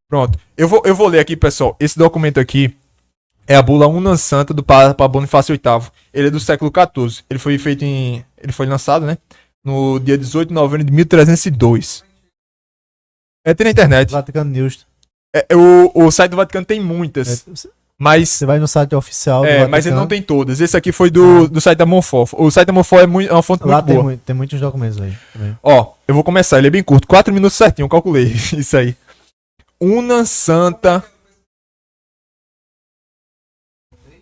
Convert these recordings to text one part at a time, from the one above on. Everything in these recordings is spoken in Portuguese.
Pronto. Eu vou ler aqui, pessoal. Esse documento aqui é a bula Unam Santa do Papa Bonifácio VIII. Ele é do século XIV. Ele foi lançado, né? No dia 18 de novembro de 1302. Tem na internet. Vaticano News. O site do Vaticano tem muitas. Mas. Você vai no site oficial do Vaticano. Mas ele não tem todas. Esse aqui foi do site da Monfort. O site da Monfort é uma fonte muito boa. Tem muitos documentos aí. Ó, eu vou começar. Ele é bem curto. 4 minutos certinho. Eu calculei isso aí. Unam Santa.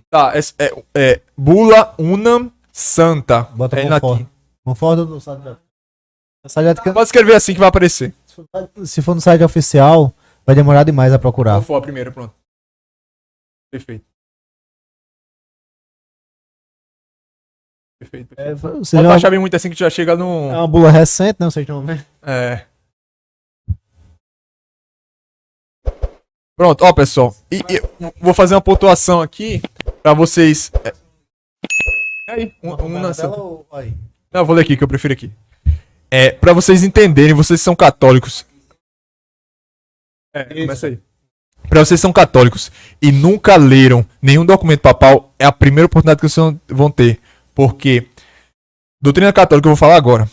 Tá, bula Unam Santa. Bota em Monfort. latim. Monfort do site do Vaticano. Pode escrever assim que vai aparecer. Se for no site oficial, vai demorar demais a procurar. Monfort primeiro, pronto. Perfeito. Perfeito. Você Pode baixar bem muito assim que já chega no... É uma bula recente, né? Vocês estão vendo? Pronto, ó, pessoal. E vou fazer uma pontuação aqui pra vocês. Aí, Unam Santa. Não, eu vou ler aqui, que eu prefiro aqui. Pra vocês entenderem, vocês são católicos. Começa aí. Pra vocês são católicos e nunca leram nenhum documento papal, é a primeira oportunidade que vocês vão ter. Porque, doutrina católica, eu vou falar agora.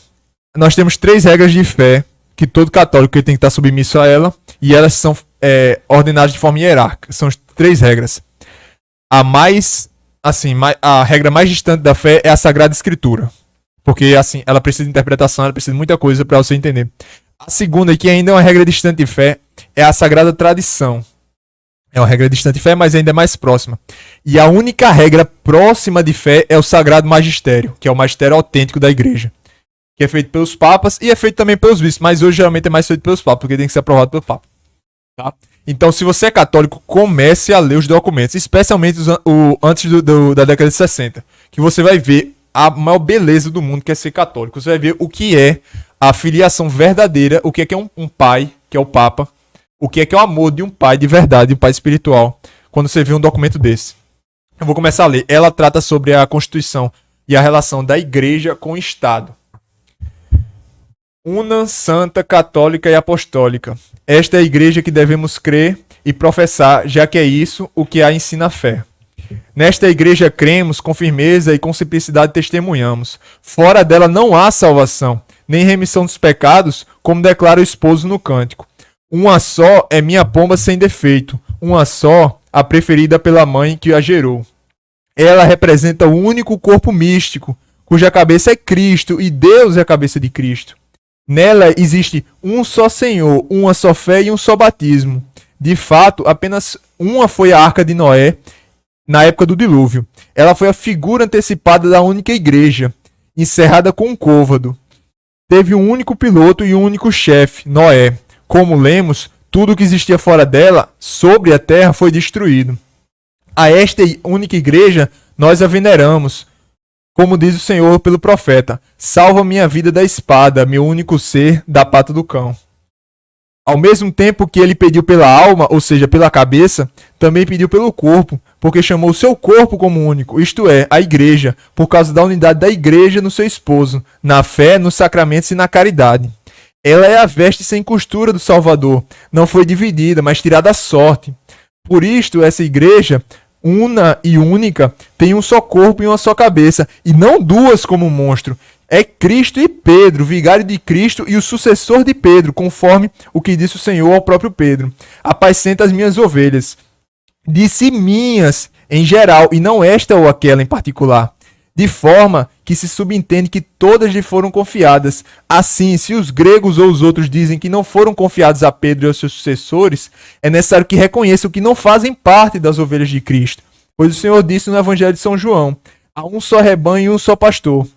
Nós temos 3 regras de fé que todo católico tem que estar submisso a ela, e elas são ordenadas de forma hierárquica. São 3 regras. A regra mais distante da fé é a Sagrada Escritura. Porque, assim, ela precisa de interpretação, ela precisa de muita coisa para você entender. A segunda, que ainda é uma regra distante de fé, é a Sagrada Tradição. É uma regra distante de fé, mas ainda é mais próxima. E a única regra próxima de fé é o Sagrado Magistério, que é o magistério autêntico da igreja. Que é feito pelos papas e é feito também pelos bispos, mas hoje geralmente é mais feito pelos papas, porque tem que ser aprovado pelo papa. Tá? Então, se você é católico, comece a ler os documentos, especialmente antes da década de 60, que você vai ver a maior beleza do mundo, que é ser católico. Você vai ver o que é a filiação verdadeira, o que é um pai, que é o papa, o que é o amor de um pai de verdade, um pai espiritual, quando você vê um documento desse. Eu vou começar a ler. Ela trata sobre a Constituição e a relação da igreja com o Estado. Unam Santa, Católica e Apostólica. Esta é a igreja que devemos crer e professar, já que é isso o que a ensina a fé. Nesta igreja cremos com firmeza e com simplicidade testemunhamos. Fora dela não há salvação, nem remissão dos pecados, como declara o esposo no cântico. Uma só é minha pomba sem defeito, uma só a preferida pela mãe que a gerou. Ela representa o único corpo místico, cuja cabeça é Cristo e Deus é a cabeça de Cristo. Nela existe um só Senhor, uma só fé e um só batismo. De fato, apenas uma foi a Arca de Noé na época do dilúvio. Ela foi a figura antecipada da única igreja, encerrada com um côvado. Teve um único piloto e um único chefe, Noé. Como lemos, tudo que existia fora dela, sobre a terra, foi destruído. A esta única igreja nós a veneramos. Como diz o Senhor pelo profeta: salva minha vida da espada, meu único ser, da pata do cão. Ao mesmo tempo que ele pediu pela alma, ou seja, pela cabeça, também pediu pelo corpo, porque chamou o seu corpo como único, isto é, a igreja, por causa da unidade da igreja no seu esposo, na fé, nos sacramentos e na caridade. Ela é a veste sem costura do Salvador, não foi dividida, mas tirada à sorte. Por isto, essa igreja, una e única, tem um só corpo e uma só cabeça, e não duas como um monstro. É Cristo e Pedro, vigário de Cristo e o sucessor de Pedro, conforme o que disse o Senhor ao próprio Pedro: apacenta as minhas ovelhas. Disse minhas em geral, e não esta ou aquela em particular. De forma que se subentende que todas lhe foram confiadas. Assim, se os gregos ou os outros dizem que não foram confiados a Pedro e aos seus sucessores, é necessário que reconheçam que não fazem parte das ovelhas de Cristo. Pois o Senhor disse no Evangelho de São João: há um só rebanho e um só pastor.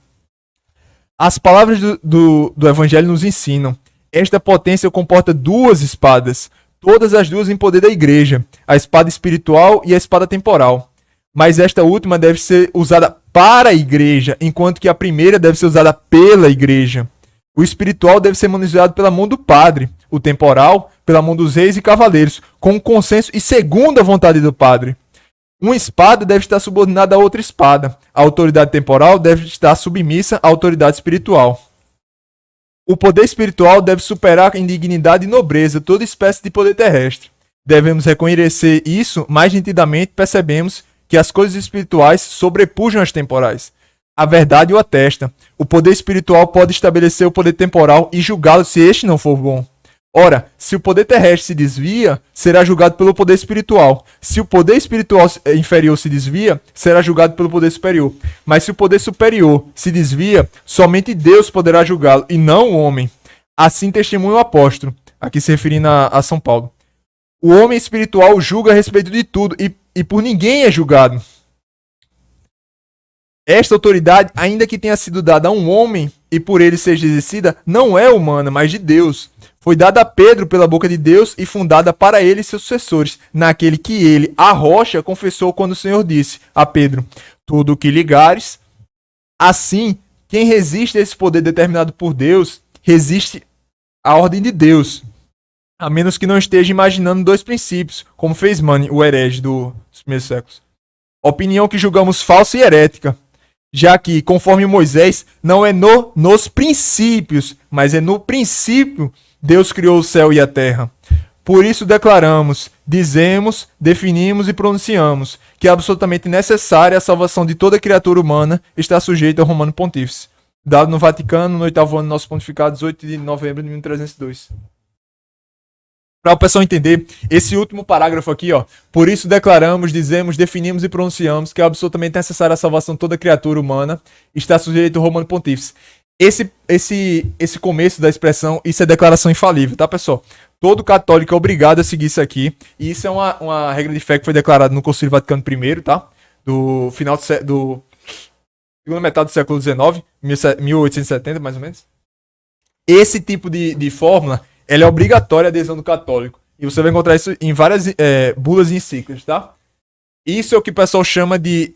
As palavras do Evangelho nos ensinam: esta potência comporta 2 espadas, todas as 2 em poder da igreja, a espada espiritual e a espada temporal. Mas esta última deve ser usada para a igreja, enquanto que a primeira deve ser usada pela igreja. O espiritual deve ser manuseado pela mão do padre, o temporal pela mão dos reis e cavaleiros, com consenso e segundo a vontade do padre. Uma espada deve estar subordinada a outra espada. A autoridade temporal deve estar submissa à autoridade espiritual. O poder espiritual deve superar em dignidade e nobreza toda espécie de poder terrestre. devemos reconhecer isso, mais nitidamente percebemos que as coisas espirituais sobrepujam as temporais. A verdade o atesta. O poder espiritual pode estabelecer o poder temporal e julgá-lo se este não for bom. Ora, se o poder terrestre se desvia, será julgado pelo poder espiritual. Se o poder espiritual inferior se desvia, será julgado pelo poder superior. Mas se o poder superior se desvia, somente Deus poderá julgá-lo, e não o homem. Assim testemunha o apóstolo, aqui se referindo a São Paulo. O homem espiritual julga a respeito de tudo, e por ninguém é julgado. Esta autoridade, ainda que tenha sido dada a um homem, e por ele seja exercida, não é humana, mas de Deus. Foi dada a Pedro pela boca de Deus e fundada para ele e seus sucessores, naquele que ele, a rocha, confessou quando o Senhor disse a Pedro: tudo o que ligares. Assim, quem resiste a esse poder determinado por Deus, resiste à ordem de Deus, a menos que não esteja imaginando dois princípios, como fez Mani, o herege dos primeiros séculos. Opinião que julgamos falsa e herética, já que, conforme Moisés, não é nos princípios, mas é no princípio Deus criou o céu e a terra. Por isso declaramos, dizemos, definimos e pronunciamos que é absolutamente necessária a salvação de toda criatura humana está sujeita ao Romano Pontífice. Dado no Vaticano, no 8º ano do nosso pontificado, 18 de novembro de 1302. Para o pessoal entender, esse último parágrafo aqui, ó. Por isso declaramos, dizemos, definimos e pronunciamos que é absolutamente necessária a salvação de toda criatura humana está sujeita ao Romano Pontífice. Esse começo da expressão, isso é declaração infalível, tá, pessoal? Todo católico é obrigado a seguir isso aqui. E isso é uma regra de fé que foi declarada no Concílio Vaticano I, tá? Do final do segunda metade do século XIX, 1870, mais ou menos. Esse tipo de fórmula, ela é obrigatória a adesão do católico. E você vai encontrar isso em várias bulas e encíclicas, tá? Isso é o que o pessoal chama de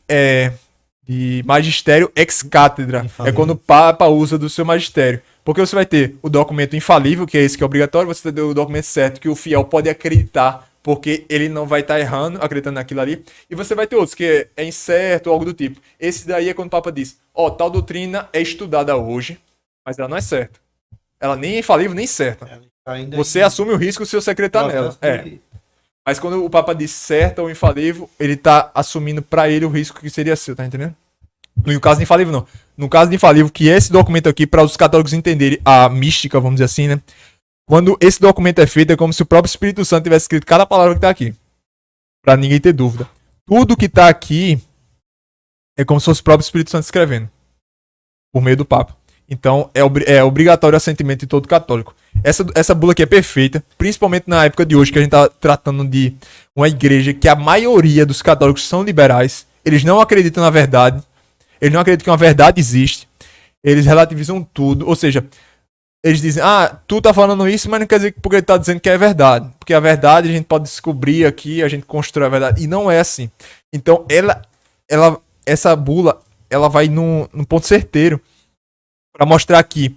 magistério ex cátedra. É quando o Papa usa do seu magistério. Porque você vai ter o documento infalível, que é esse que é obrigatório, você tem o documento certo, que o fiel pode acreditar, porque ele não vai estar errando, acreditando naquilo ali. E você vai ter outros, que é incerto ou algo do tipo. Esse daí é quando o Papa diz, tal doutrina é estudada hoje, mas ela não é certa. Ela nem é infalível, nem certa. Você assume o risco se você acreditar nela. Mas quando o Papa diz certa ou infalível, ele tá assumindo pra ele o risco que seria seu, tá entendendo? No caso de infalível, não. No caso de infalível, que esse documento aqui, para os católicos entenderem a mística, vamos dizer assim, né? Quando esse documento é feito, é como se o próprio Espírito Santo tivesse escrito cada palavra que tá aqui. Pra ninguém ter dúvida. Tudo que tá aqui é como se fosse o próprio Espírito Santo escrevendo. Por meio do Papa. Então, é obrigatório o assentimento de todo católico. Essa bula aqui é perfeita, principalmente na época de hoje, que a gente tá tratando de uma igreja que a maioria dos católicos são liberais. Eles não acreditam na verdade. Eles não acreditam que uma verdade existe. Eles relativizam tudo. Ou seja, eles dizem, tu tá falando isso, mas não quer dizer que porque ele tá dizendo que é verdade. Porque a verdade a gente pode descobrir aqui, a gente constrói a verdade. E não é assim. Então, essa bula, ela vai num ponto certeiro para mostrar que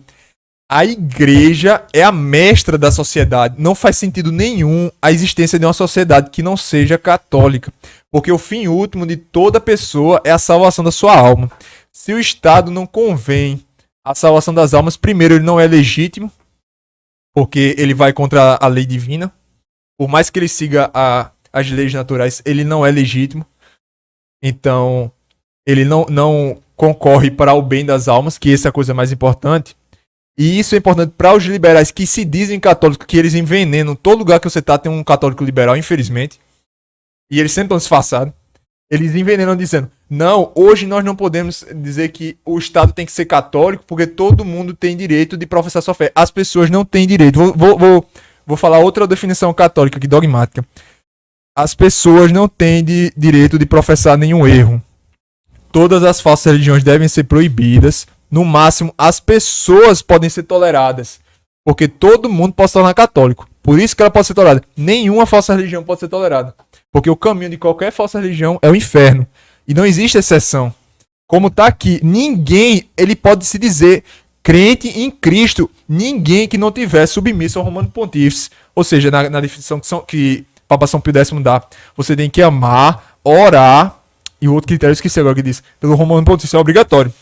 a igreja é a mestra da sociedade. Não faz sentido nenhum a existência de uma sociedade que não seja católica. Porque o fim último de toda pessoa é a salvação da sua alma. Se o Estado não convém a salvação das almas, primeiro, ele não é legítimo, porque ele vai contra a lei divina. Por mais que ele siga as leis naturais, ele não é legítimo. Então, ele não concorre para o bem das almas, que essa é a coisa mais importante. E isso é importante para os liberais que se dizem católicos, que eles envenenam. Todo lugar que você tá tem um católico liberal, infelizmente. E eles sempre estão disfarçados. Eles envenenam dizendo, não, hoje nós não podemos dizer que o Estado tem que ser católico, porque todo mundo tem direito de professar sua fé. As pessoas não têm direito. Vou falar outra definição católica aqui, dogmática. As pessoas não têm direito de professar nenhum erro. Todas as falsas religiões devem ser proibidas. No máximo, as pessoas podem ser toleradas. Porque todo mundo pode se tornar católico. Por isso que ela pode ser tolerada. Nenhuma falsa religião pode ser tolerada. Porque o caminho de qualquer falsa religião é o inferno. E não existe exceção. Como tá aqui, ninguém, ele pode se dizer crente em Cristo. Ninguém que não tiver submisso ao Romano Pontífice. Ou seja, na definição que Papa São Pio X dá. Você tem que amar, orar. E o outro critério, eu esqueci agora que diz. Pelo Romano Pontífice é obrigatório.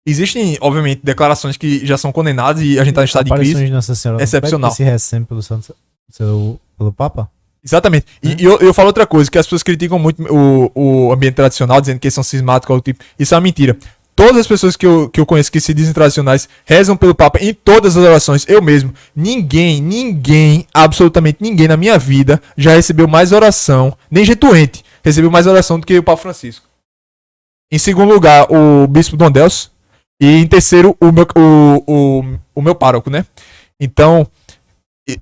Existem, obviamente, declarações que já são condenadas e a gente tá em estado de crise. Nossa Senhora, excepcional. Se recebe pelo Papa? Exatamente. E eu falo outra coisa, que as pessoas criticam muito o ambiente tradicional, dizendo que eles são cismáticos, algo tipo. Isso é uma mentira. Todas as pessoas que eu conheço que se dizem tradicionais rezam pelo Papa em todas as orações. Eu mesmo. Ninguém, absolutamente ninguém na minha vida já recebeu mais oração, nem gente doente, recebeu mais oração do que o Papa Francisco. Em segundo lugar, o Bispo Dom Delcio. E em terceiro, o meu pároco, né? Então,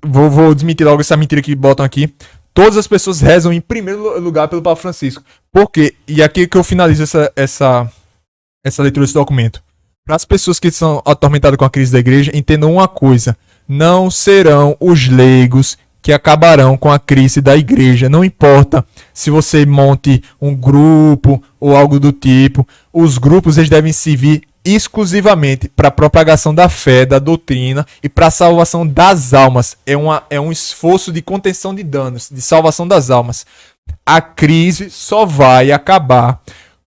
vou desmentir logo essa mentira que botam aqui. Todas as pessoas rezam em primeiro lugar pelo Papa Francisco. Por quê? E aqui que eu finalizo essa leitura desse documento. Para as pessoas que são atormentadas com a crise da igreja, entendam uma coisa: não serão os leigos que acabarão com a crise da igreja. Não importa se você monte um grupo ou algo do tipo. Os grupos eles devem servir exclusivamente para a propagação da fé, da doutrina e para a salvação das almas. É um esforço de contenção de danos, de salvação das almas. A crise só vai acabar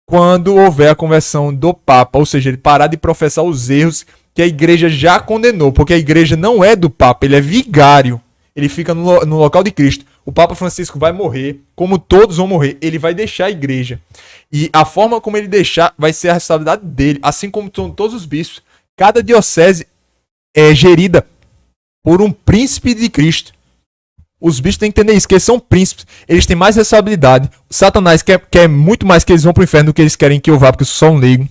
quando houver a conversão do Papa, ou seja, ele parar de professar os erros que a igreja já condenou, porque a igreja não é do Papa, ele é vigário, ele fica no local de Cristo. O Papa Francisco vai morrer, como todos vão morrer, ele vai deixar a igreja. E a forma como ele deixar vai ser a responsabilidade dele, assim como todos os bispos. Cada diocese é gerida por um príncipe de Cristo. Os bichos têm que entender isso, que eles são príncipes, eles têm mais responsabilidade. O Satanás quer muito mais que eles vão pro inferno do que eles querem que eu vá, porque eu sou só um leigo.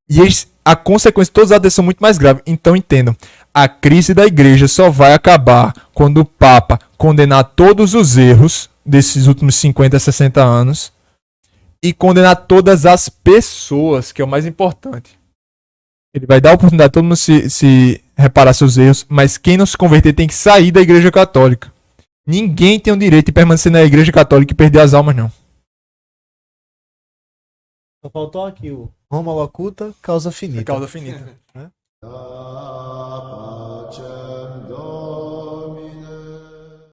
E a consequência de todos os atos são muito mais graves. Então entendam, a crise da igreja só vai acabar quando o Papa condenar todos os erros desses últimos 50, 60 anos e condenar todas as pessoas, que é o mais importante. Ele vai dar a oportunidade a todo mundo se reparar seus erros, mas quem não se converter tem que sair da igreja católica. Ninguém tem o direito de permanecer na igreja católica e perder as almas, não. Só faltou aqui o Roma Locuta, causa finita. Causa finita.